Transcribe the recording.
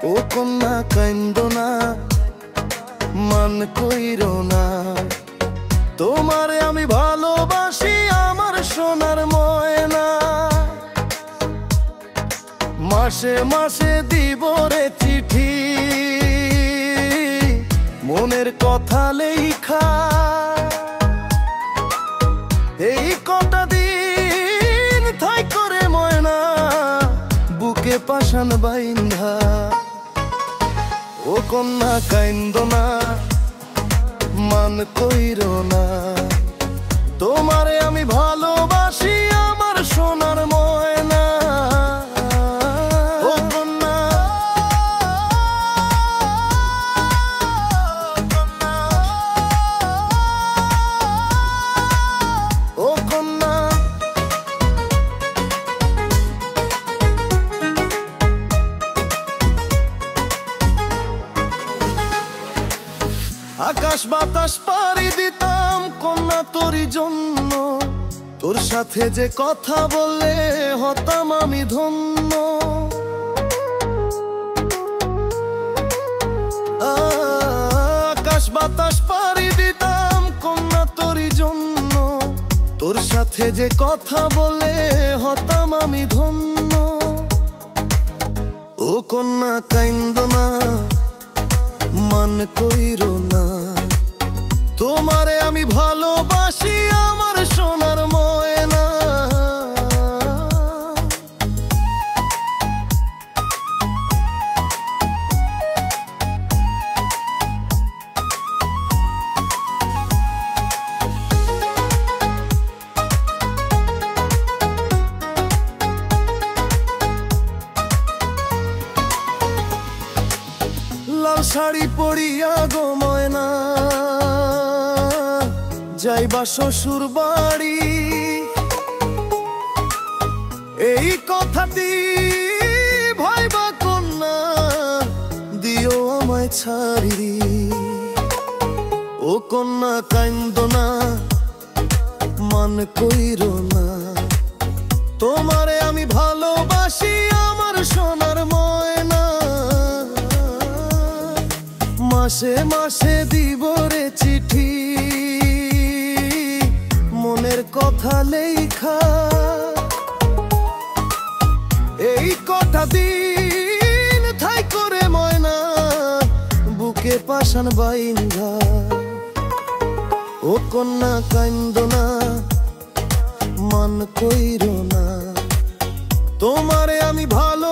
ও কন্যা কাইন্দো না, মান কইরো না, তোমারে আমি ভালোবাসি আমার সোনার ময়না। মাসে মাসে দিব রে চিঠি, মনের কথা লেখা, এই কটা দিন থাই করে ময়না বুকে পাশান বাইন্ধা। ও কন্যা কাইন্দো না, মান কইরো না, তোমারে আমি ভালোবাসি আমার সোনার ময়না। ও কন্যা, ও কন্যা, আকাশ বাতাস পাড়ি দিতাম কন্যা তোরই জন্য, তোর সাথে যে কথা বলে হতাম আমি ধন্য। আকাশ বাতাস পাড়ি দিতাম কন্যা তোরই জন্য, তোর সাথে যে কথা বলে হতাম আমি ধন্য। ও কন্যা কাইন্দো না, মান কইরো না, তোমারে আমি ভালোবাসি আমার সোনার ময়না। লাল শাড়ি পরিয়া গো ময়না যাইবা শ্বশুর বাড়ি, এই কথাটি ভাইবা কন্যা দিও আমায় ছাড়ি। ও কন্যা কাইন্দো না, মান কইরো না, তোমারে আমি ভালোবাসি আমার সোনার ময়না। মাসে মাসে দিব রে চিঠি, মনের কথা লেখা, এই কটা দিন থাই করে ময়না বুকে পাশান বাইন্ধা। ও কন্যা কাইন্দো না, মান কইরো না, তোমারে আমি ভালো